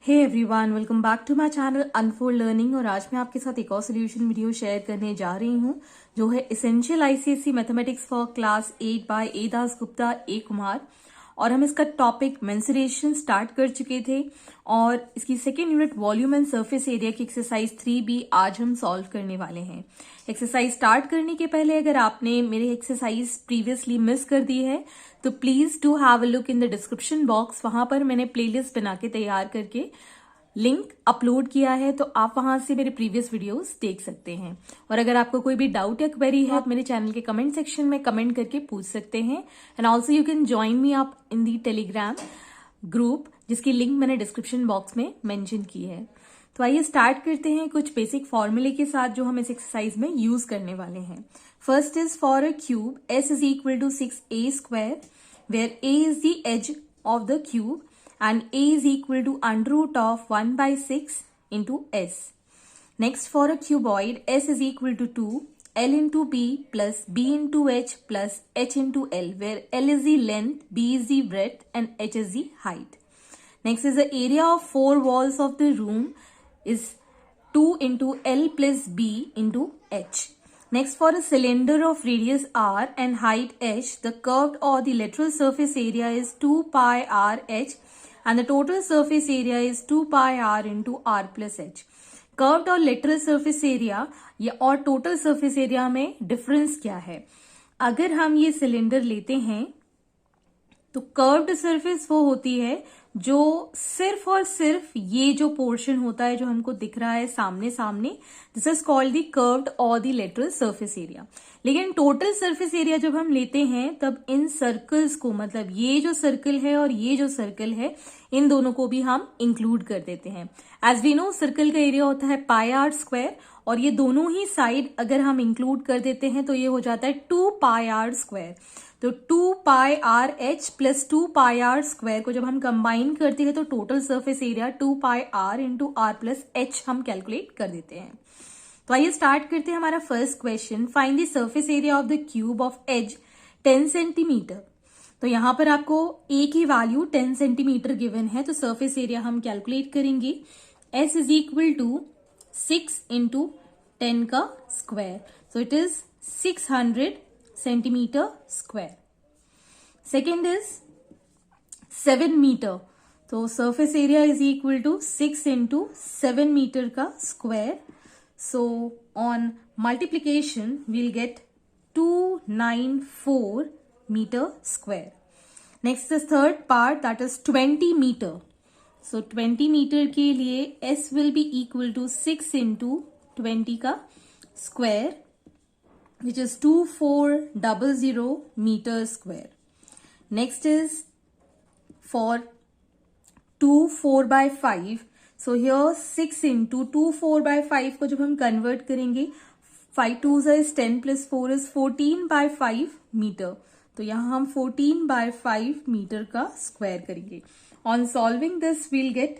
Hey everyone, welcome back to my channel Unfold Learning. और आज मैं आपके साथ एक और सोल्यूशन वीडियो शेयर करने जा रही हूँ जो है essential ICSE mathematics for class 8 by A Das Gupta A Kumar. और हम इसका टॉपिक मेंसुरेशन स्टार्ट कर चुके थे और इसकी second unit volume and surface area की एक्सरसाइज 3B आज हम सॉल्व करने वाले हैं। एक्सरसाइज स्टार्ट करने के पहले अगर आपने मेरे एक्सरसाइज प्रीवियसली मिस कर दी है तो please do have a look in the description box. वहां पर मैंने प्लेलिस्ट बना के तैयार करके लिंक अपलोड किया है, तो आप वहां से मेरे प्रीवियस वीडियोस देख सकते हैं। और अगर आपको कोई भी डाउट या क्वेरी है आप मेरे चैनल के कमेंट सेक्शन में कमेंट करके पूछ सकते हैं। And also you can join me up in the Telegram group, जिसकी लिंक मैंने डिस्क्रिप्शन बॉक्स में मेंशन की है। तो आइए स्टार्ट करते हैं कुछ बेसिक फॉर्मूले के साथ जो हम इस एक्सरसाइज में यूज करने वाले हैं। First is for a cube s is equal to 6a square where a is the edge of the cube and a is equal to under root of 1 by 6 into s. Next, for a cuboid, s is equal to 2, l into b plus b into h plus h into l, where l is the length, b is the breadth, and h is the height. Next is the area of four walls of the room is 2 into l plus b into h. Next, for a cylinder of radius r and height h, the curved or the lateral surface area is 2 pi r h and the total surface area is 2 pi r into r plus h. Curved और lateral surface area या और total surface area में difference क्या है? अगर हम ये cylinder लेते हैं तो कर्व्ड सरफेस वो होती है जो सिर्फ और सिर्फ ये जो पोर्शन होता है जो हमको दिख रहा है सामने सामने, this is called the curved और दी लेटरल सरफेस एरिया। लेकिन टोटल सरफेस एरिया जब हम लेते हैं तब इन सर्कल्स को, मतलब ये जो सर्कल है और ये जो सर्कल है, इन दोनों को भी हम इंक्लूड कर देते हैं। एज वी नो सर्कल का एरिया होता है पाई आर स्क्वायर और ये दोनों ही साइड अगर हम इंक्लूड कर देते हैं तो ये हो जाता है 2 पाई आर स्क्वायर। तो 2 pi r h plus 2 pi r square को जब हम कंबाइन करते हैं तो total surface area 2 pi r into r plus h हम कैलकुलेट कर देते हैं। तो आइए स्टार्ट करते हैं हमारा first question. Find the surface area of the cube of edge 10 centimetre. तो यहां पर आपको ए की वैल्यू 10 सेंटीमीटर गिवन है, तो सरफेस एरिया हम कैलकुलेट करेंगे। S is equal to 6 into 10 का square, so it is 600 centimetre square. Second is 7 metre, तो surface area is equal to 6 into 7 metre का square. So on multiplication will get 294 meter square. Next is third part, that is 20 meter. So 20 meter के लिए S will be equal to 6 into 20 का square, which is 2400 meter square. Next is for 2 4 by 5. So here 6 into 2 4 by 5 को जब हम convert करेंगे, 5 2s is 10 plus 4 is 14 by 5 meter. तो यहां हम 14 by 5 मीटर का स्क्वायर करेंगे। On solving this we'll get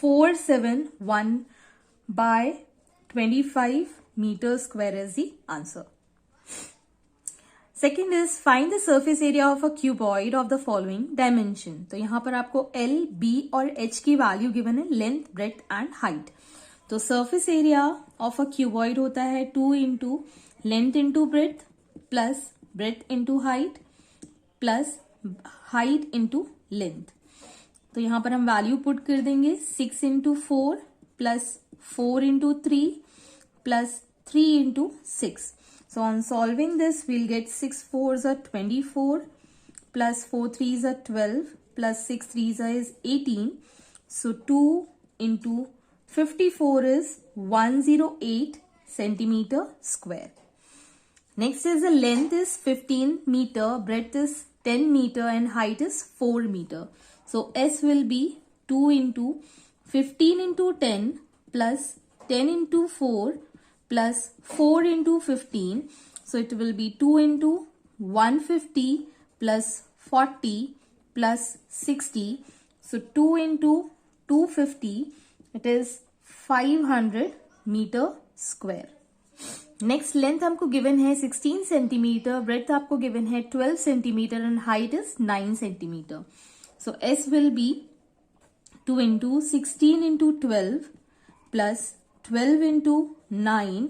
471 by 25 metre square as the answer. Second is find the surface area of a cuboid of the following dimension. तो यहां पर आपको L, B और एच की वैल्यू गिवन है, length, breadth and height. तो surface area of a cuboid होता है 2 into length into breadth plus breadth into height plus height into length. तो यहां पर हम वैल्यू पुट कर देंगे 6 into 4 plus 4 into 3 plus 3 into 6। So on solving this we'll get 6 4s are 24 plus 4 3s are 12 plus 6 3s is 18। So 2 into 54 is 108 centimetre square. Next is the length is 15 meter, breadth is 10 meter and height is 4 meter. So S will be 2 into 15 into 10 plus 10 into 4 plus 4 into 15. So it will be 2 into 150 plus 40 plus 60. So 2 into 250, it is 500 meter square. Next length हमको given है 16 centimetre, breadth आपको given है 12 centimetre and height is 9 centimetre. So S will be 2 into 16 into 12 plus 12 into 9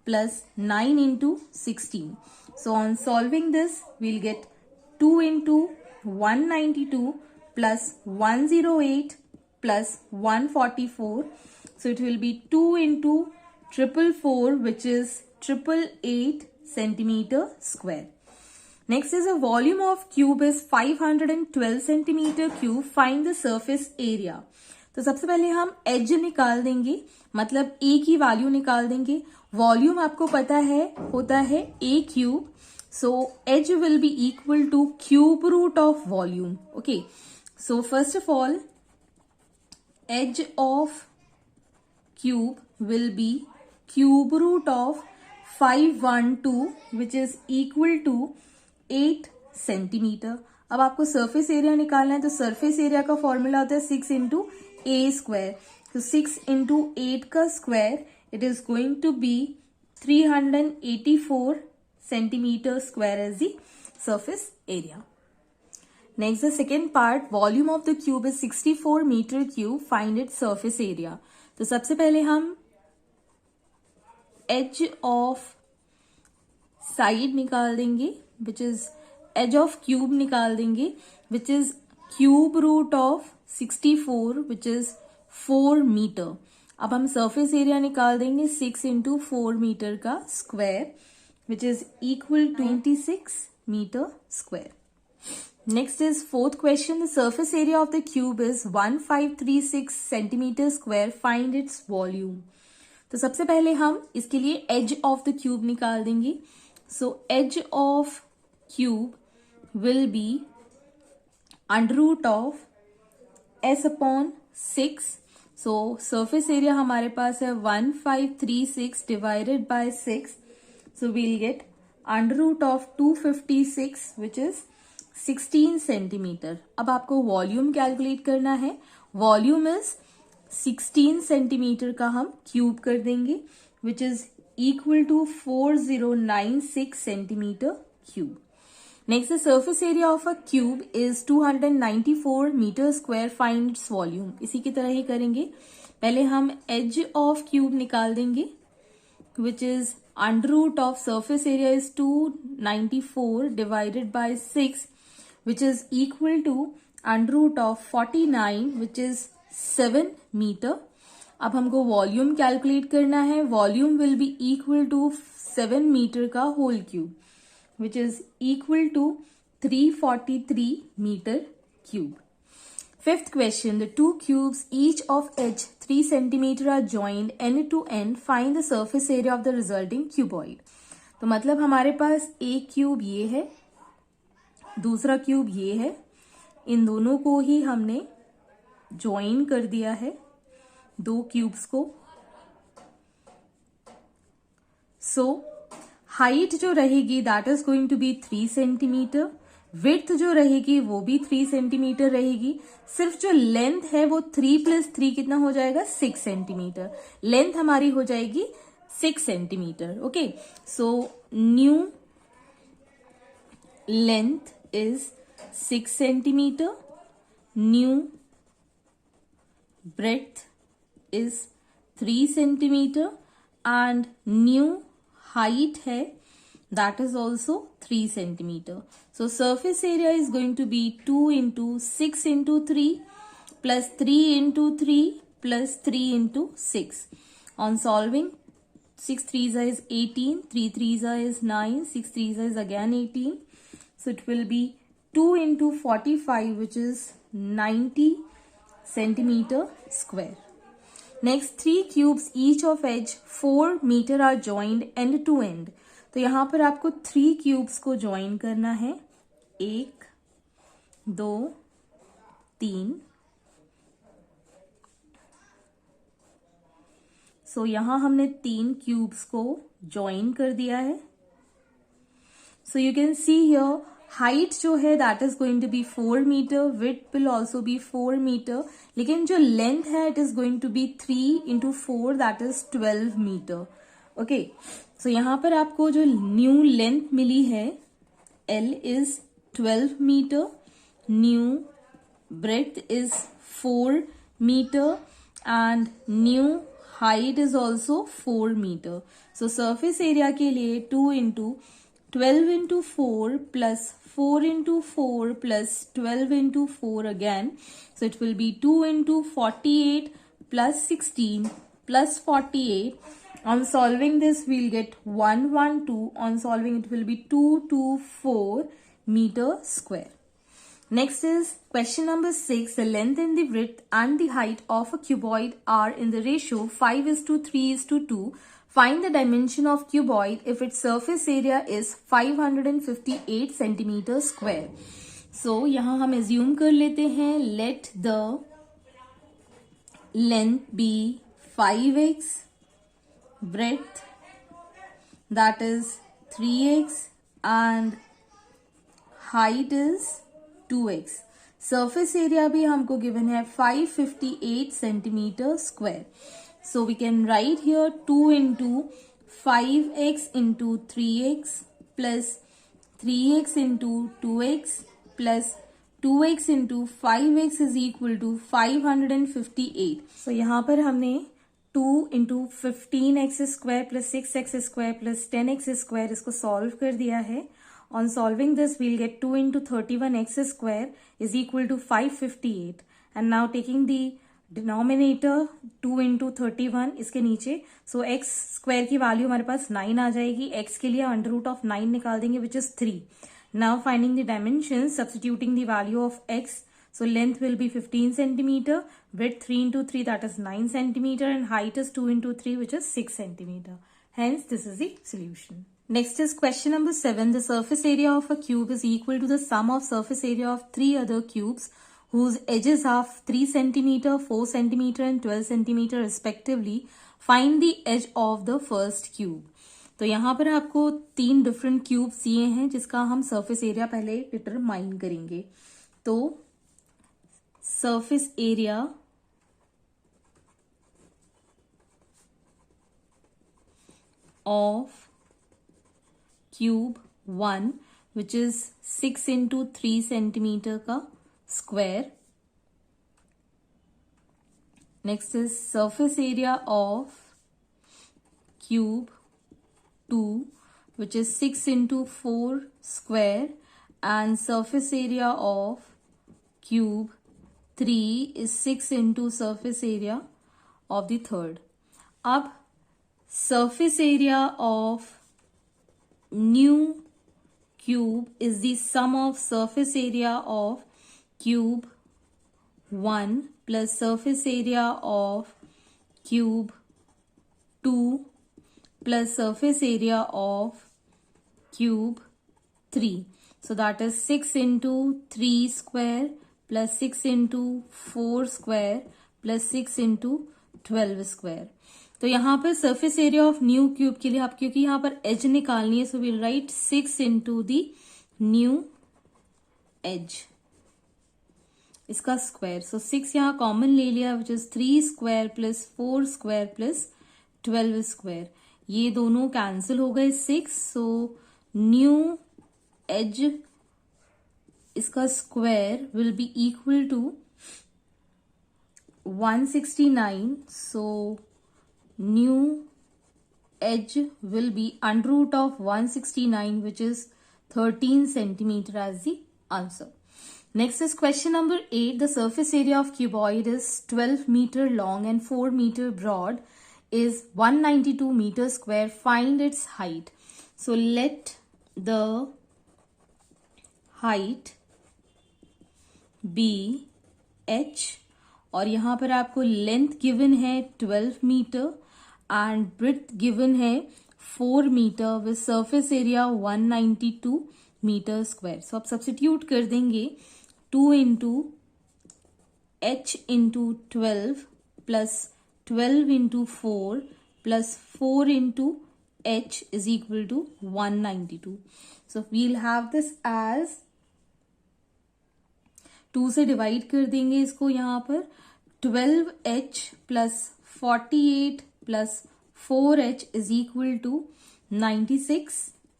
plus 9 into 16. So on solving this, we'll get 2 into 192 plus 108 plus 144. So it will be 2 into 444, which is 888 centimeter square. Next is the volume of cube is 512 centimeter cube. Find the surface area. तो सबसे पहले हम as निकाल देंगे, मतलब ए की value निकाल देंगे. वॉल्यूम आपको पता है होता है a cube, so edge will be equal to cube root of volume. Okay, so first of all edge of cube will be cube root of 512 which is equal to 8 centimetre. अब आपको surface area निकालना है, तो surface area का formula होता है 6 into ए square. तो 6 into 8 का square, it is going to be 384 centimetre square as the surface area. Next the second part, volume of the cube is 64 metre cube. Find it surface area. तो सबसे पहले हम edge of side निकाल देंगे, which is edge of cube निकाल देंगे, which is cube root of 64 which is 4 metre. अब हम सरफेस एरिया निकाल देंगे 6 इंटू 4 मीटर का square, which is equal 26 metre square. Next is fourth question, the surface area of the cube is 1536 centimetre square. Find its volume. तो सबसे पहले हम इसके लिए एज ऑफ द क्यूब निकाल देंगे. So edge of cube will be under root of s upon 6. So surface area हमारे पास है 1536 divided by 6. So we'll get under root of 256 which is 16 centimetre. अब आपको वॉल्यूम कैलकुलेट करना है. Volume is 16 centimetre का हम क्यूब कर देंगे, which is equal to 4096 centimetre cube. Next, the surface area of a cube is 294 meter square. Find its volume. इसी की तरह ही करेंगे. पहले हम edge of cube निकाल देंगे, which is under root of surface area is 294 divided by 6, which is equal to under root of 49, which is 7 meter. अब हमको वॉल्यूम कैलकुलेट करना है. Volume will be equal to 7 metre का whole cube, which is equal to 343 meter cube. Fifth question, the two cubes each of edge 3 centimeter are joined end to end. Find the surface area of the resulting cuboid. तो मतलब हमारे पास एक cube ये है, दूसरा cube ये है. इन दोनों को ही हमने ज्वाइन कर दिया है, दो क्यूब्स को. सो हाइट जो रहेगी that is going to be 3 centimetre. Width जो रहेगी वो भी 3 सेंटीमीटर रहेगी. सिर्फ जो लेंथ है वो 3 प्लस 3 कितना हो जाएगा, 6 सेंटीमीटर. लेंथ हमारी हो जाएगी 6 centimetre. Okay, so new length is 6 centimetre. New breadth is 3 centimeter and new height है that is also 3 centimeter. So surface area is going to be 2 into 6 into 3 plus 3 into 3 plus 3 into 6. On solving, 6 3s is 18, 3 3s is 9, 6 3s is again 18. So it will be 2 into 45 which is 90 centimeter square. Next, 3 cubes each of edge 4 meter are joined end to end. तो यहां पर आपको 3 cubes को join करना है. 1 2 3. सो यहां हमने 3 cubes को join कर दिया है. So you can see here height जो है that is going to be 4 metre. Width will also be 4 metre. लेकिन जो लेंथ है it is going to be 3 into 4 that is 12 metre. Okay, so यहां पर आपको जो न्यू लेंथ मिली है L is 12 metre. New breadth is 4 meter and new height is also 4 meter. So surface area के लिए 2 into 12 into 4 plus 4 into 4 plus 12 into 4 again. So it will be 2 into 48 plus 16 plus 48. On solving this, we'll get 112. On solving, it will be 224 meter square. Next is question number 6. The length and the width and the height of a cuboid are in the ratio 5:3:2. Find the dimension of cuboid if its surface area is 558 centimeter square. So यहाँ हम assume कर लेते हैं, let the length be 5x, breadth that is 3x and height is 2x. Surface area भी हमको given है 558 centimeter square. So we can write here 2 into 5x into 3x plus 3x into 2x plus 2x into 5x is equal to 558. So यहाँ पर हमने 2 into 15x square plus 6x square plus 10x square इसको solve कर दिया है. On solving this, we'll get 2 into 31x square is equal to 558. And now taking the denominator 2 into 31 इसके नीचे, so x square की value हमारे पास 9 आ जाएगी. x के लिए under root of 9 निकाल देंगे which is 3. Now finding the dimensions, substituting the value of x. So length will be 15 centimeter, width 3 into 3 that is 9 centimeter and height is 2 into 3 which is 6 centimeter. Hence this is the solution. Next is question number 7. The surface area of a cube is equal to the sum of surface area of 3 other cubes whose edges are 3 centimeter, 4 centimeter and 12 centimeter respectively. Find the edge of the first cube. तो यहाँ पर आपको 3 different cubes दिए हैं जिसका हम surface area पहले determine करेंगे. तो surface area of cube 1 which is 6 into 3 centimeter का square. Next is surface area of cube 2 which is 6 into 4 square and surface area of cube 3 is 6 into surface area of the third. अब surface area of new cube is the sum of surface area of cube 1 plus surface area of cube 2 plus surface area of cube 3. So that is 6 into 3 square plus 6 into 4 square plus 6 into 12 square. तो यहाँ पर surface area of new cube के लिए आप, क्योंकि यहाँ पर edge निकालनी है, so we'll write 6 into the new edge इसका square. So 6 यहाँ common ले लिया which is 3 square plus 4 square plus 12 square. ये दोनों cancel हो गए 6. So new edge इसका square will be equal to 169. So new edge will be under root of 169 which is 13 centimeter as the answer. Next is question number 8. The surface area of cuboid is 12 meter long and 4 meter broad is 192 meter square. Find its height. So let the height be h और यहाँ पर आपको length given है 12 metre and breadth given है 4 metre with surface area 192 metre square. So आप substitute कर देंगे 2 into h into 12 plus 12 into 4 plus 4 into h is equal to 192. So we'll have this as 2 से डिवाइड कर देंगे इसको यहाँ पर 12h plus 48 plus 4h is equal to 96.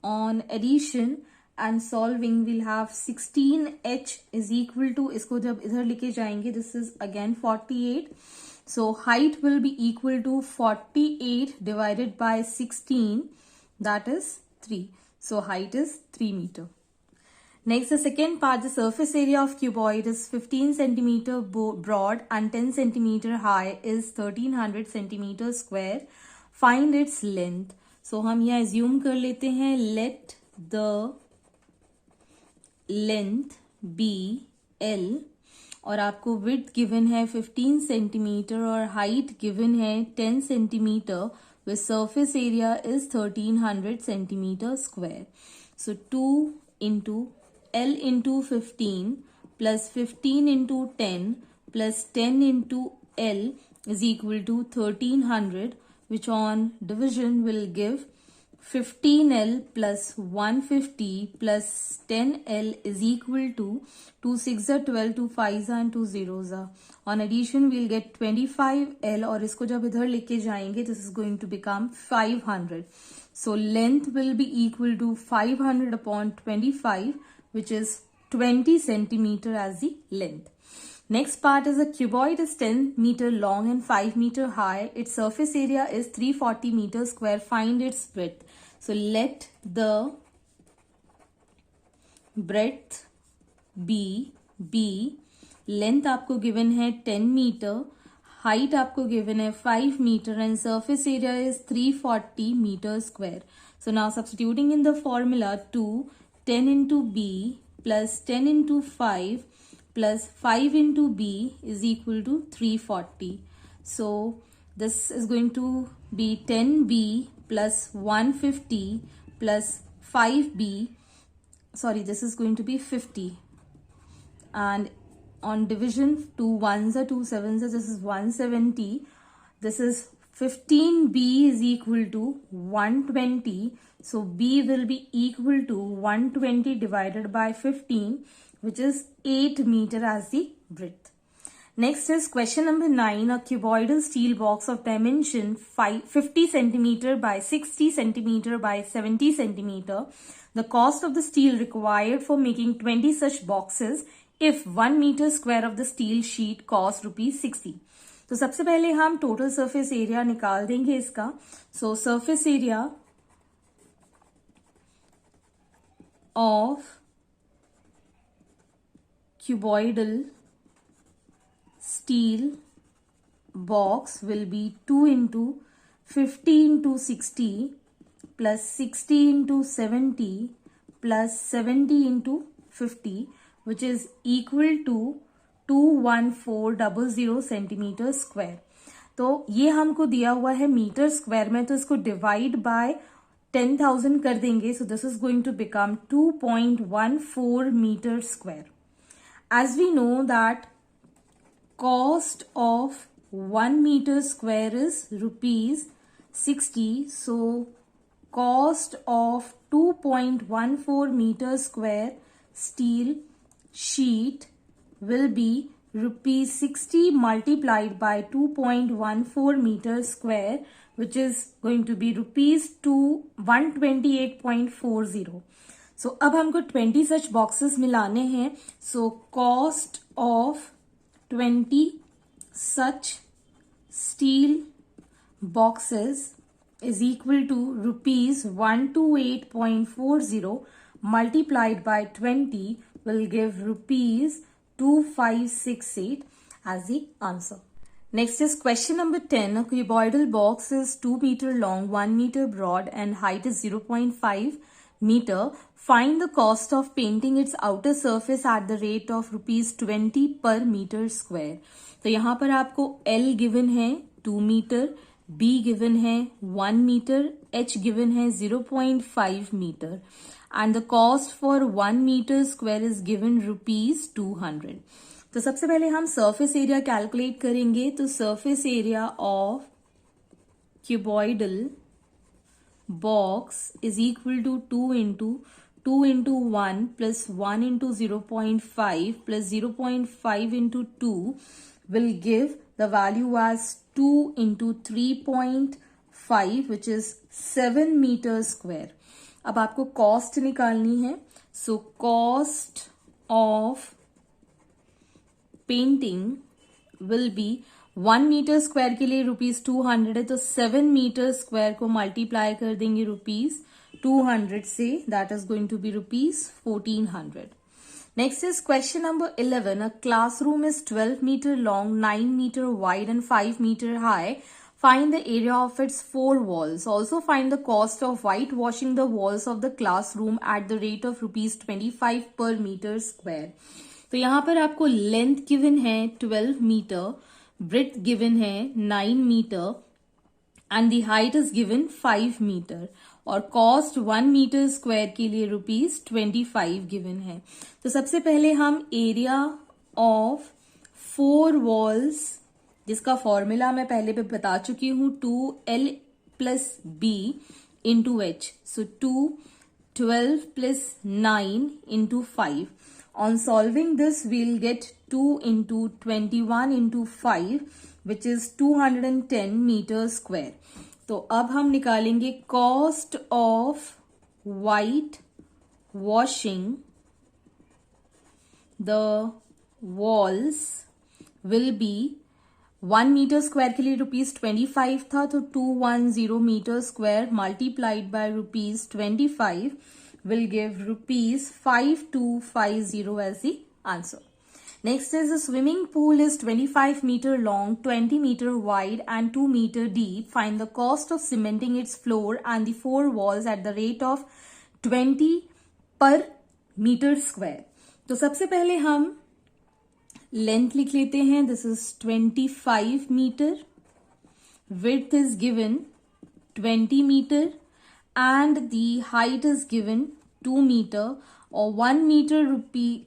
On addition and solving we'll have 16h is equal to, इसको जब इधर लेके जाएंगे this is again 48, so height will be equal to 48 divided by 16, that is 3. So height is 3 meter. Next, the second part, the surface area of cuboid is 15 centimeter broad and 10 centimeter high is 1300 centimeter square. Find its length. So हम यहाँ assume कर लेते हैं let the length be L और आपको width given है 15 centimeter और height given है 10 centimeter with surface area is 1300 centimeter square. So 2 into L into 15 plus 15 into 10 plus 10 into L is equal to 1300, which on division will give 15L plus 150 plus 10L is equal to 2 6 are 12, 2 5 and 2 zeros are. On addition we'll get 25L और इसको जब इधर लेके जाएंगे this is going to become 500. So length will be equal to 500 upon 25, which is 20 centimeter as the length. Next part is a cuboid is 10 meter long and 5 meter high. Its surface area is 340 meter square. Find its breadth. So let the breadth be B. Length आपको given है 10 meter. Height आपको given है 5 meter and surface area is 340 meter square. So now substituting in the formula 2, 10 into B plus 10 into 5 plus 5 into B is equal to 340. So this is going to be 10B plus 150 plus 5B. Sorry, this is going to be 50. And on division, 2 ones are 2 sevens, this is 170. This is 15B is equal to 120. So B will be equal to 120 divided by 15, which is 8 meter as the breadth. Next is question number 9. A cuboidal steel box of dimension 50 centimeter by 60 centimeter by 70 centimeter. The cost of the steel required for making 20 such boxes if 1 meter square of the steel sheet cost ₹60. तो सबसे पहले हम total surface area निकाल देंगे इसका. सो surface area of cuboidal steel box will be 2 into 50 into 60 plus 60 into 70 plus 70 into 50, which is equal to 21400 centimetre square. तो ये हमको दिया हुआ है मीटर स्क्वायर में, तो इसको डिवाइड बाय 10,000 कर देंगे. So this is going to become 2.14 metre square. As we know that cost of 1 meter square is ₹60. So cost of 2.14 meter square steel sheet will be ₹60 multiplied by 2.14 meter square, which is going to be ₹128.40. So अब हमको 20 such boxes मिलाने हैं. So cost of 20 such steel boxes is equal to ₹128.40 multiplied by 20 will give ₹2568 as the answer. Next is question number 10. A cuboidal box is 2 meter long, 1 meter broad and height is 0.5 meter. Find the cost of painting its outer surface at the rate of ₹20 per meter square. तो यहाँ पर आपको L given है 2 meter, B given है 1 meter, H given है 0.5 meter and the cost for 1 meter square is given ₹200. तो सबसे पहले हम surface area calculate करेंगे. तो surface area of cuboidal box is equal to 2 into 1 plus 1 into 0.5 plus 0.5 into 2 will give the value as 2 into 3.5, which is 7 meter square. अब आपको cost निकालनी है. So cost of painting will be 1 metre square के लिए ₹200 है, तो 7 metre square को multiply कर देंगे ₹200 से, that is going to be ₹1400. Next is question number 11. A classroom is 12 meter long, 9 meter wide and 5 meter high. Find the area of its 4 walls. Also find the cost of whitewashing the walls of the classroom at the rate of ₹25 per meter square. तो यहाँ पर आपको length given है 12 metre, breadth given है 9 metre and the height is given 5 metre और cost 1 metre square के लिए ₹25 given है. तो सबसे पहले हम एरिया ऑफ 4 वॉल्स, जिसका फॉर्मूला मैं पहले भी बता चुकी हूं, 2L + B × H. So 2 12 + 9 × 5. On solving this, we'll get 2 × 21 × 5, which is 210 meter square. तो अब हम निकालेंगे cost of white washing the walls will be 1 metre square के लिए ₹25 था, तो 210 metre square multiplied by ₹25 will give ₹5250 as the answer. Next is the swimming pool is 25 meter long, 20 meter wide and 2 meter deep. Find the cost of cementing its floor and the 4 walls at the rate of 20 per meter square. तो सबसे पहले हम length लिख लेते हैं. This is 25 meter. Width is given 20 meter. And the height is given 2 meter और 1 metre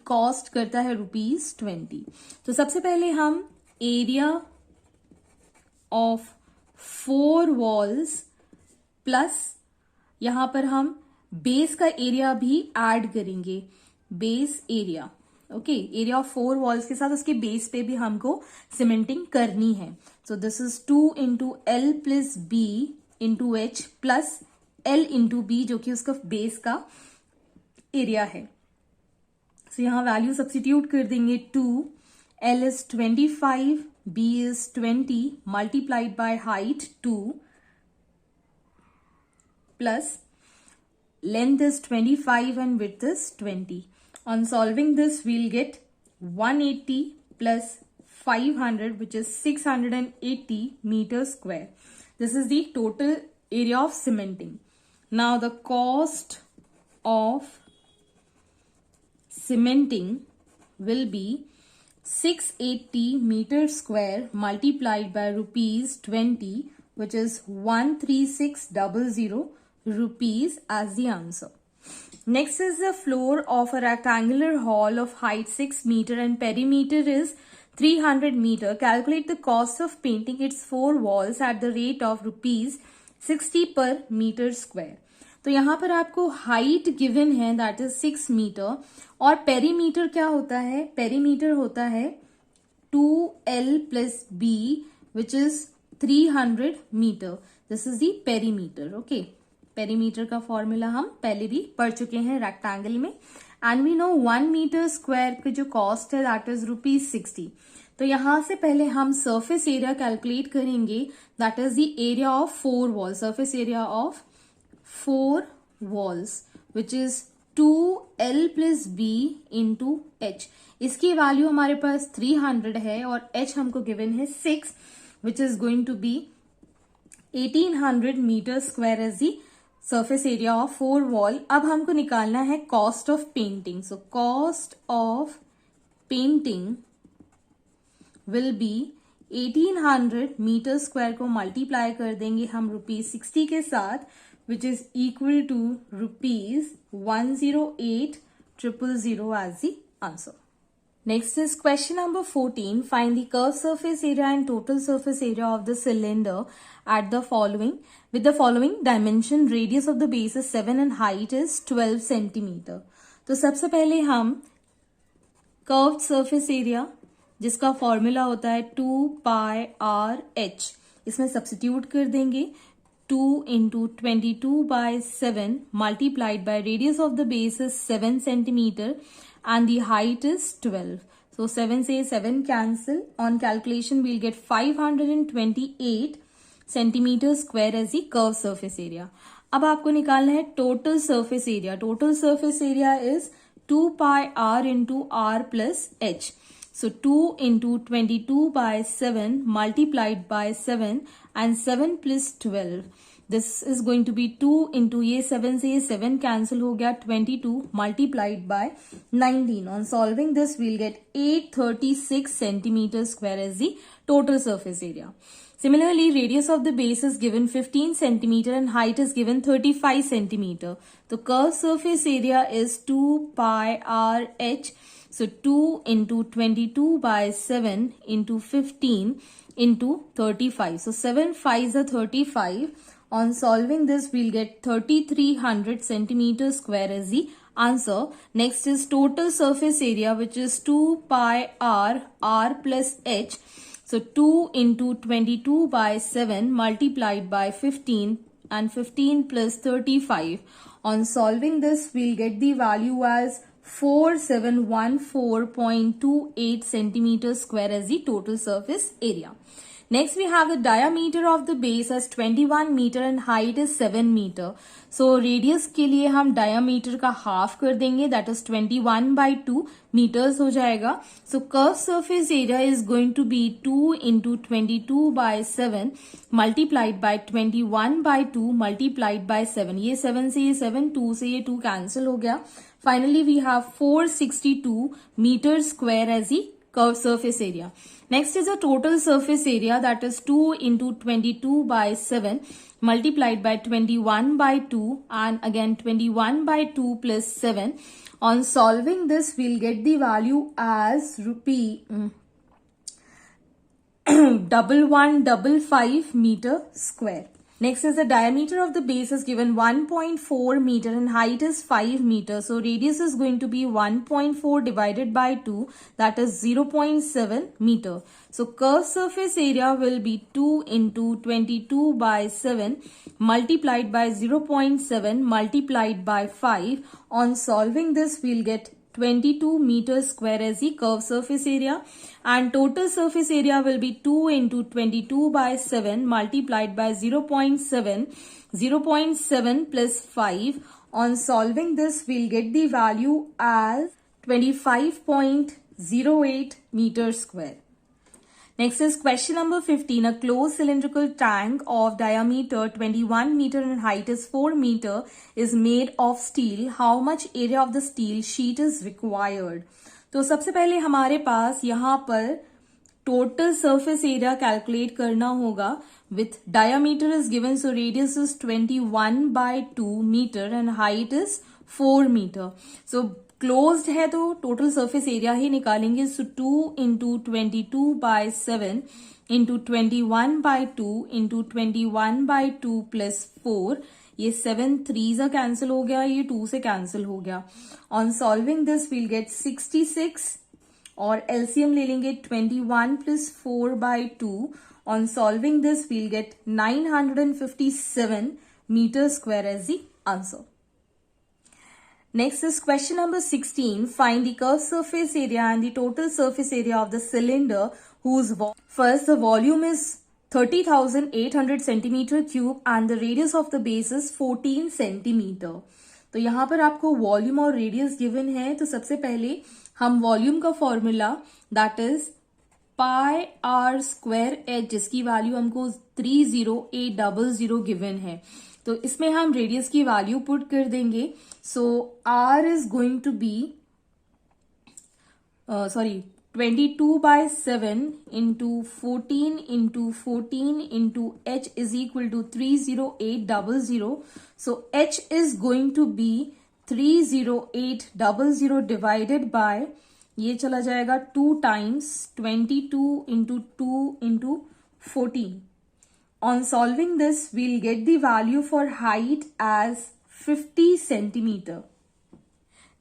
cost करता है ₹20. तो सबसे पहले हम एरिया ऑफ 4 वॉल्स प्लस यहां पर हम बेस का एरिया भी ऐड करेंगे. Base area, okay, area of 4 walls के साथ उसके बेस पे भी हमको सीमेंटिंग करनी है. सो this is 2 × L + B × H plus L × B, जो कि उसका बेस का एरिया है. सो यहां वैल्यू सब्स्टिट्यूट कर देंगे. 2 L is 25, B is 20 multiplied by height 2 plus length is 25 and width is 20. On solving this, we'll get 180 plus 500, which is 680 meters square. This is the total area of cementing. Now the cost of cementing will be 680 meters square multiplied by ₹20, which is 13600 rupees as the answer. Next is the floor of a rectangular hall of height 6 meter and perimeter is 300 meter. Calculate the cost of painting its 4 walls at the rate of ₹60 per meter square. तो यहां पर आपको height given है, that is 6 metre और perimeter क्या होता है? Perimeter होता है 2L + B which is 300 metre. This is the perimeter. Okay, perimeter का फॉर्मूला हम पहले भी पढ़ चुके हैं रेक्टेंगल में. And we know 1 metre square की जो कॉस्ट है दैट इज ₹60. तो यहां से पहले हम सरफेस एरिया कैलकुलेट करेंगे, that is the area of 4 wall. Surface area of 4 walls which is 2L + B × H. इसकी वैल्यू हमारे पास 300 है और H हमको गिवन है 6 which is going to be 1800 meter square as the surface area of 4 wall. अब हमको निकालना है cost of painting. So cost of painting will be 1800 meter square को मल्टीप्लाई कर देंगे हम ₹60 के साथ, which is equal to ₹108,000 as the answer. Next is question number 14. Find the curved surface area and total surface area of the cylinder at the following with the following dimension. Radius of the base is 7 and height is 12 centimeter. तो सबसे पहले हम curved surface area, जिसका formula होता है 2πRh, इसमें substitute कर देंगे. 2 into 22 by 7 multiplied by radius of the base is 7 centimeter and the height is 12. So 7 से 7 cancel. On calculation we'll get 528 centimeter square as the curved surface area. अब आपको निकालना है total surface area. Total surface area is 2 pi r into r plus h. So 2 into 22 by 7 multiplied by 7 and 7 plus 12. This is going to be 2 into ये 7 से ये 7 cancel हो गया 22 multiplied by 19. On solving this we'll get 836 centimeter square as the total surface area. Similarly, radius of the base is given 15 centimeter and height is given 35 centimeter. The curved surface area is 2 pi r h. So 2 into 22 by 7 into 15 into 35. So 7 5s are 35. On solving this, we'll get 3300 centimeter square as the answer. Next is total surface area, which is 2 pi r plus h. So 2 into 22 by 7 multiplied by 15 and 15 plus 35. On solving this, we'll get the value as 4714.28 centimeters square as the total surface area. Next we have the diameter of the base as 21 meter and height is 7 meter. So radius के लिए हम diameter का half कर देंगे, that is 21 by 2 meters हो जाएगा. So curved surface area is going to be 2 into 22 by 7 multiplied by 21 by 2 multiplied by 7. ये 7 से ये 7, 2 से ये 2 cancel हो गया. Finally we have 462 meters square as the curved surface area. Next is the total surface area, that is 2 into 22 by 7 multiplied by 21 by 2 and again 21 by 2 plus 7. On solving this, we'll get the value as rupee 1155 meter square. Next is the diameter of the base is given 1.4 meter and height is 5 meter. So radius is going to be 1.4 divided by 2, that is 0.7 meter. So curved surface area will be 2 into 22 by 7 multiplied by 0.7 multiplied by 5. On solving this, we'll get 22 meters square as the curved surface area, and total surface area will be 2 into 22 by 7 multiplied by 0.7 plus 5. On solving this, we'll get the value as 25.08 meters square. Next is question number 15. A closed cylindrical tank of diameter 21 meter and height is 4 meter is made of steel. How much area of the steel sheet is required? तो सबसे पहले हमारे पास यहाँ पर total surface area calculate करना होगा. With diameter is given, so radius is 21 by 2 meter and height is 4 meter. So closed है तो टोटल सरफेस एरिया ही निकालेंगे. So 2 into 22 by 7 into 21 by 2 into 21 by 2 plus 4. ये 7 3 कैंसिल हो गया, ये 2 से कैंसिल हो गया. On solving this we'll get 66 और एलसीएम ले लेंगे 21 plus 4 by 2. On solving this we'll get 957 metre square as the answer. Next is question number 16. Find the curved surface area and the total surface area of the cylinder whose first the volume is 30,800 centimeter cube and the radius of the base is 14 centimeter. तो यहाँ पर आपको volume और radius given है. तो सबसे पहले हम वॉल्यूम का formula that is pi r square h, जिसकी वैल्यू हमको 30800 गिवन है. तो इसमें हम रेडियस की वैल्यू पुट कर देंगे. So R is going to be 22 by 7 into 14 into 14 into h is equal to 30800. So h is going to be 30800 divided by, ये चला जाएगा 2 times 22 into 2 into 14. On solving this, we'll get the value for height as 50 centimeter.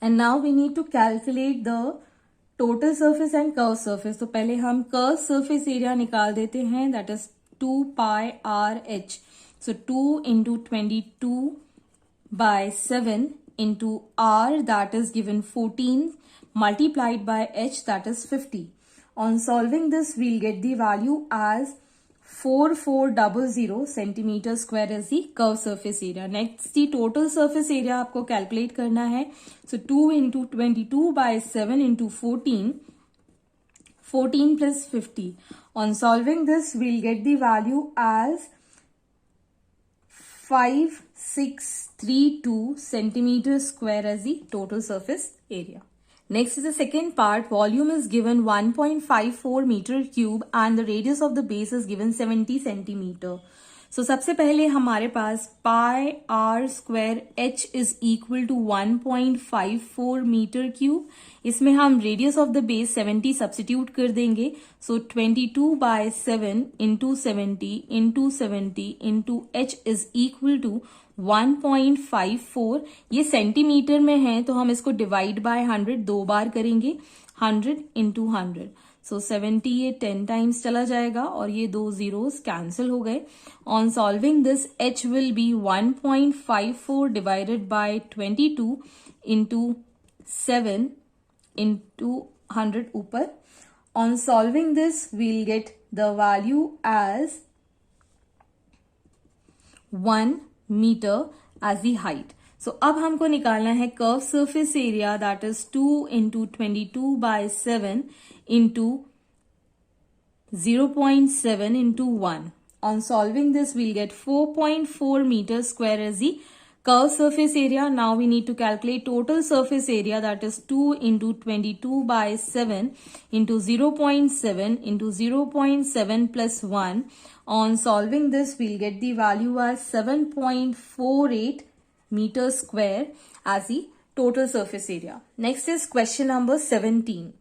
And now we need to calculate the total surface and curved surface. तो पहले हम curved surface area निकाल देते हैं, that is 2 pi r h. So 2 into 22 by 7 into R, that is given 14, multiplied by H, that is 50. On solving this, we'll get the value as 4400 centimeter square as the curved surface area. Next, the total surface area आपको calculate करना है. So 2 into 22 by 7 into 14, 14 plus 50. On solving this, we'll get the value as 5632 centimeter square as the total surface area. Next is the second part. Volume is given 1.54 meter cube and the radius of the base is given 70 centimeter. So सबसे पहले हमारे पास pi r square h is equal to 1.54 metre cube. इसमें हम radius of the base 70 substitute कर देंगे. So 22 by 7 into 70 into 70 into h is equal to 1.54. ये centimetre में है तो हम इसको डिवाइड बाय 100 दो बार करेंगे. 100 into 100. So 70 ये 10 टाइम्स चला जाएगा और ये दो जीरोस कैंसिल हो गए. On solving this h will be 1.54 divided by 22 into 7 into 100 ऊपर. On solving this we'll get the value as 1 metre as the height. So अब हमको निकालना है curve surface area, that is 2 into 22 by 7 into 0.7 into 1. On solving this, we'll get 4.4 meter square as the curved surface area. Now we need to calculate total surface area, that is 2 into 22 by 7 into 0.7 into 0.7 plus 1. On solving this, we'll get the value as 7.48 meter square as the total surface area. Next is question number 17.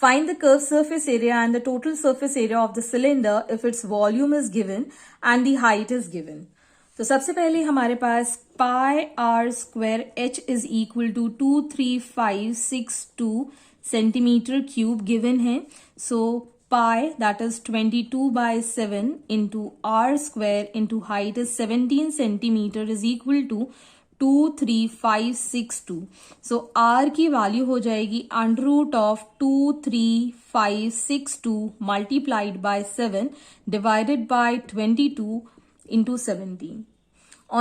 Find the curved surface area and the total surface area of the cylinder if its volume is given and the height is given. तो सबसे पहले हमारे पास pi r square h is equal to 23562 centimeter cube given है. So pi, that is 22 by 7 into r square into height is 17 centimeter is equal to 23562. So r की value हो जाएगी under root of 23562 multiplied by 7 divided by 22 into 17.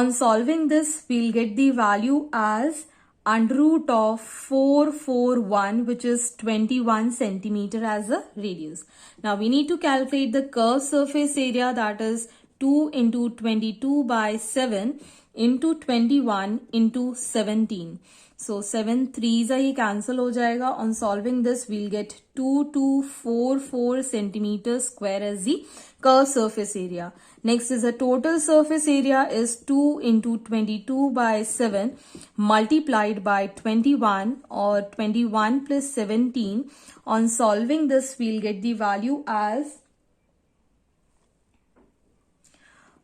On solving this, we'll get the value as under root of 441, which is 21 centimeter as the radius. Now we need to calculate the curved surface area, that is 2 into 22 by 7 into 21 into 17. So 7 3s ये cancel हो जाएगा. On solving this, we'll get 2244 centimeter square as the curved surface area. Next is the total surface area is 2 into 22 by 7 multiplied by 21 or 21 plus 17. On solving this, we'll get the value as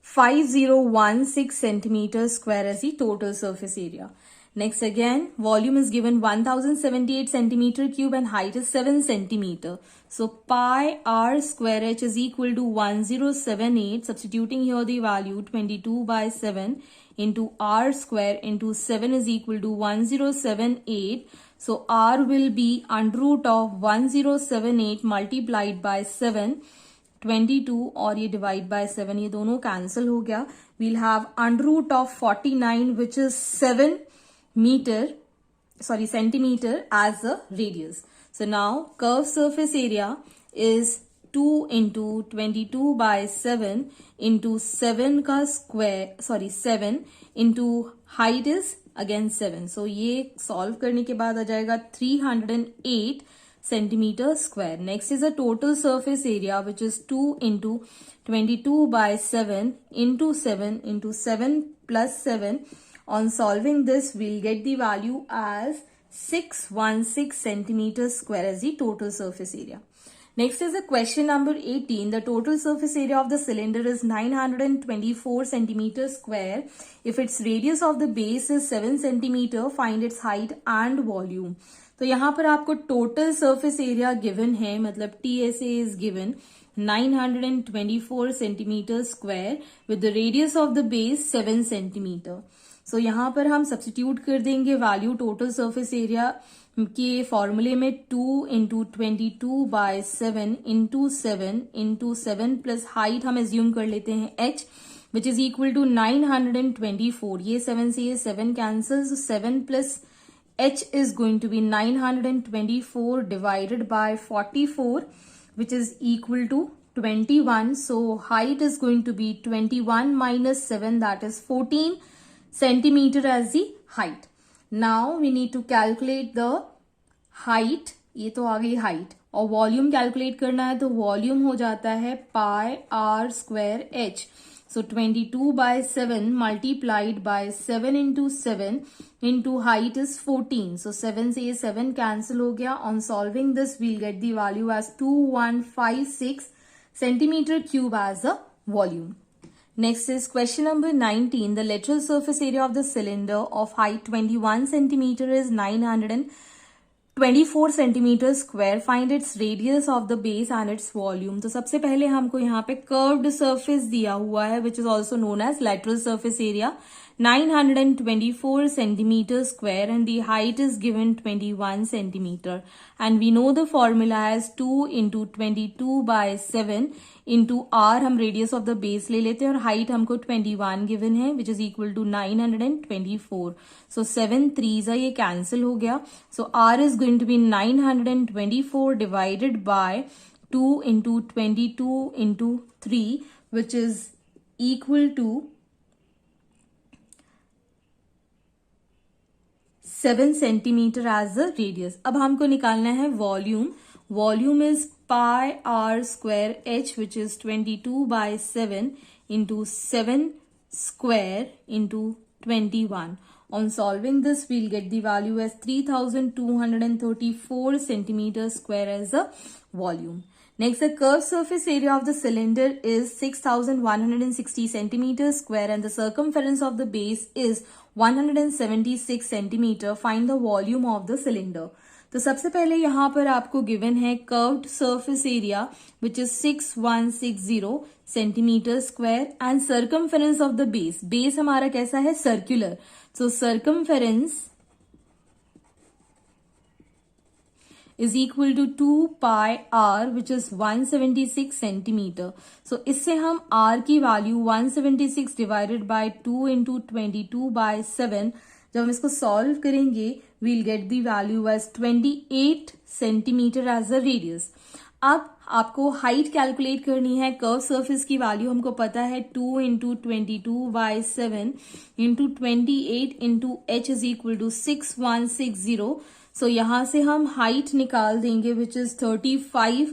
5016 centimeters square as the total surface area. Next again, volume is given 1078 centimeter cube and height is 7 centimeter. So pi r square h is equal to 1078. Substituting here the value 22 by 7 into r square into 7 is equal to 1078. So r will be under root of 1078 multiplied by 7. 22 और ये divide by 7 ये दोनों cancel हो गया. We'll have under root of 49 which is 7 centimeter as the radius. So now curved surface area is 2 into 22 by 7 into 7 का square 7 into height is again 7. So ये solve करने के बाद आ जाएगा 308 centimeter square. Next is the total surface area, which is 2 into 22 by 7 into 7 into 7 plus 7. On solving this, we'll get the value as 616 centimeters square as the total surface area. Next is the question number 18. The total surface area of the cylinder is 924 centimeter square. If its radius of the base is 7 centimeter, find its height and volume. तो यहाँ पर आपको total surface area given है, मतलब TSA is given 924 centimeter square with the radius of the base 7 centimeter. So यहाँ पर हम substitute कर देंगे वैल्यू total surface area के फॉर्मूले में 2 इंटू 22/7 इंटू 7 प्लस हाइट हम एज्यूम कर लेते हैं h which is equal to 924. ये 7 से ये 7 cancels, 7 plus h is going to be 924 divided by 44 which is equal to 21. So height is going to be 21 minus 7, that is 14 centimeter as the height. Now we need to calculate the height. ये तो आ गई height, और volume calculate करना है तो volume हो जाता है pi r square h. So 22/7 multiplied by 7 into 7 into height is 14. So 7 से ये 7 कैंसिल हो गया. On solving this we'll get the value as 2156 centimeter cube as a volume. Next is question number 19. The lateral surface area of the cylinder of height 21 centimeter is 924 centimeter square. Find its radius of the base and its volume. तो सबसे पहले हमको यहाँ पे curved surface दिया हुआ है which is also known as lateral surface area 924 centimeter square and the height is given 21 centimeter. And we know the formula as 2 into 22/7 into r. हम radius of the base ले लेते हैं और height हमको 21 given है which is equal to 924. So 7 3s ये cancel हो गया. So r is going to be 924 divided by 2 into 22 into 3 which is equal to 7 centimeter as the radius. अब हमको निकालना है volume. Volume is pi r square h which is 22/7 into 7 square into 21. On solving this, we'll get the value as 3234 centimeter square as a volume. Next, the curved surface area of the cylinder is 6160 centimeter square and the circumference of the base is 176 centimeter. Find the volume of the cylinder. तो सबसे पहले यहाँ पर आपको given है curved surface area which is 6160 centimetre square and circumference of the base. Base हमारा कैसा है? Circular. So circumference is equal to 2 pi r which is 176 centimeter. So इससे हम r की वैल्यू 176 divided by 2 into 22/7 जब हम इसको सॉल्व करेंगे we'll get the value as 28 centimeter as the radius. अब आपको हाइट कैलकुलेट करनी है. कर्व सरफेस की वैल्यू हमको पता है 2 into 22/7 into 28 into h is equal to 6160. सो यहाँ से हम हाइट निकाल देंगे which is 35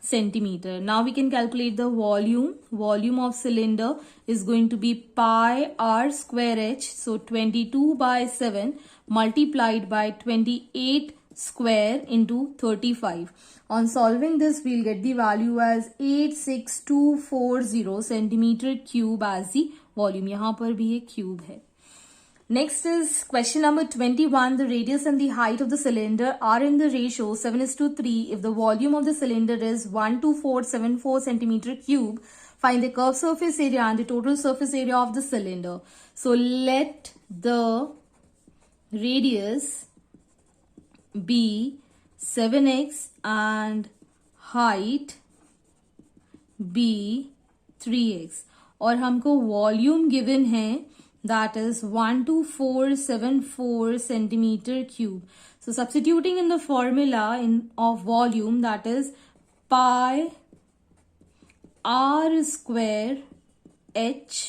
centimeter. Now we can calculate the volume. Volume of cylinder is going to be pi r square h. So 22/7 multiplied by 28 square into 35. On solving this, we'll get the value as 86240 centimeter cube as the volume. यहाँ पर भी ये cube है. Next is question number 21. The radius and the height of the cylinder are in the ratio 7:3. If the volume of the cylinder is 12474 centimeter cube, find the curved surface area and the total surface area of the cylinder. So let the radius be 7x and height be 3x. और हमको volume given है that is 12474 centimeter cube. So substituting in the formula of volume, that is pi r square h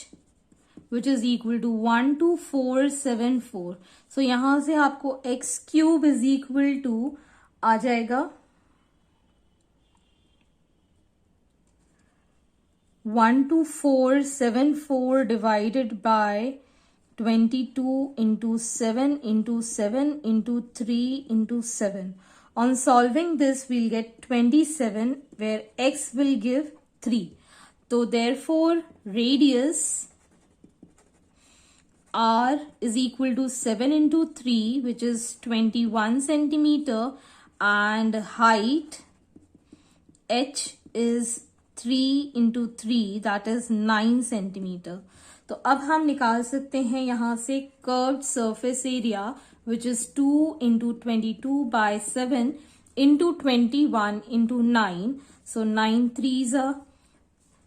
which is equal to 12474. So यहाँ से आपको x cube is equal to आ जाएगा 12474 divided by 22 into 7 into 7 into 3 into 7. On solving this, we'll get 27, where x will give 3. So therefore, radius r is equal to 7 into 3, which is 21 centimeter, and height h is 3 into 3, that is 9 centimeter. तो अब हम निकाल सकते हैं यहाँ से curved surface area, which is 2 into 22 by 7 into 21 into 9. So 9 3s are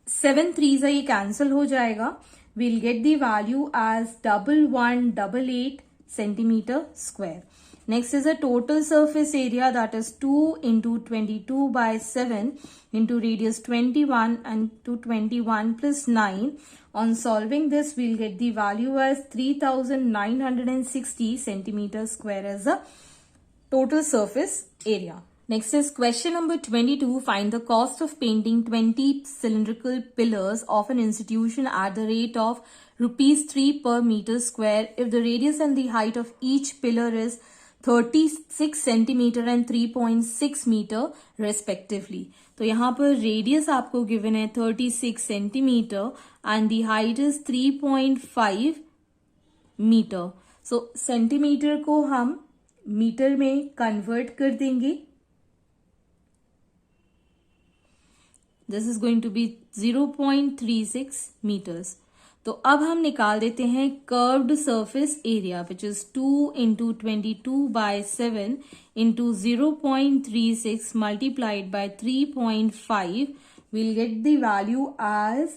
7 3s are ये cancel हो जाएगा. We'll get the value as 1188 centimeter square. Next is a total surface area, that is 2 into 22 by 7 into radius 21 and to 21 plus 9. On solving this, we'll get the value as 3960 centimeter square as a total surface area. Next is question number 22. Find the cost of painting 20 cylindrical pillars of an institution at the rate of ₹3 per meter square if the radius and the height of each pillar is 36 centimeter and 3.6 meter respectively. तो यहाँ पर radius आपको given है 36 centimetre and the height is 3.5 metre. So centimetre को हम metre में convert कर देंगे. This is going to be 0.36 metres. तो अब हम निकाल देते हैं curved surface area, which is 2 into 22 by 7 into 0.36 multiplied by 3.5. We'll get the value as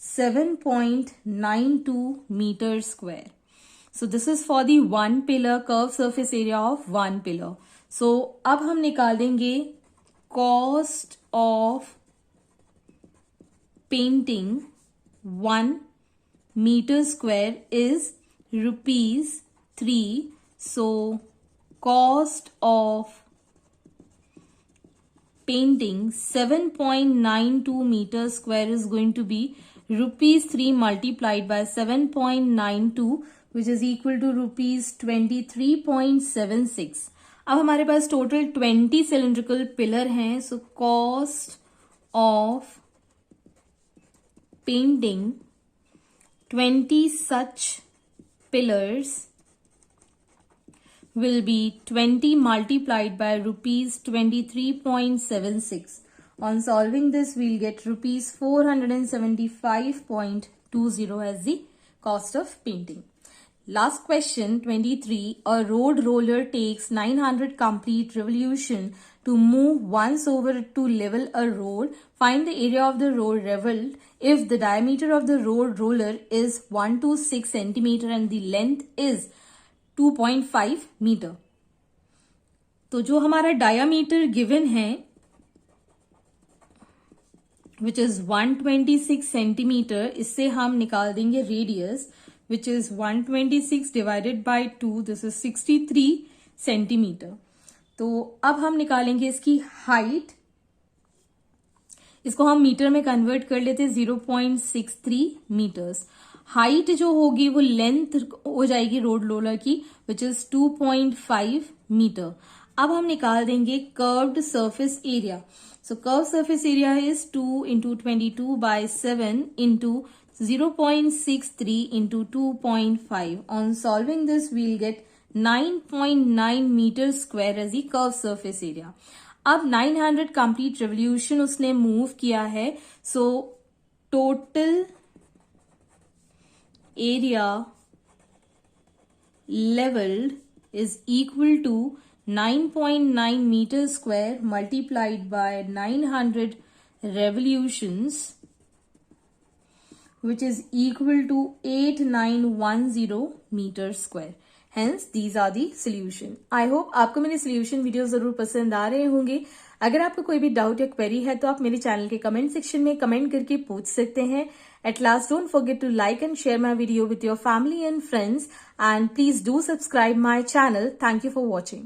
7.92 meters square. So this is for the one pillar, curved surface area of one pillar. So अब हम निकाल देंगे cost of painting 1 meter square is ₹3. So cost of painting 7.92 meter square is going to be ₹3 multiplied by 7.92, which is equal to ₹23.76. अब हमारे पास total 20 cylindrical pillar हैं. So cost of painting 20 such pillars will be 20 multiplied by ₹23.76. On solving this, we'll get ₹475.20 as the cost of painting. Last question, 23. A road roller takes 900 complete revolution to move once over to level a road. Find the area of the road revolved if the diameter of the road roller is 126 centimeter and the length is 2.5 metre. तो जो हमारा diameter given है, which is 126 centimetre, इससे हम निकाल देंगे radius, which is 126 divided by 2, this is 63 centimetre. तो अब हम निकालेंगे इसकी हाइट. इसको हम मीटर में कन्वर्ट कर लेते हैं, 0.63 मीटर्स. हाइट जो होगी वो लेंथ हो जाएगी रोड रोलर की, विच इज 2.5 मीटर. अब हम निकाल देंगे curved surface area. So curve surface area is 2 into 22 by 7 into 0.63 into 2.5. On solving this, we'll get 9.9 meter square as the curved surface area. अब 900 complete revolution उसने move किया है. So total area leveled is equal to 9.9 meter square multiplied by 900 revolutions, which is equal to 8910 meter square. Hence, these are the solution. I hope आपको मेरे solution video जरूर पसंद आ रहे होंगे. अगर आपको कोई भी डाउट या क्वेरी है तो आप मेरे चैनल के कमेंट सेक्शन में कमेंट करके पूछ सकते हैं. At last, don't forget to like and share my video with your family and friends, and please do subscribe my channel. Thank you for watching.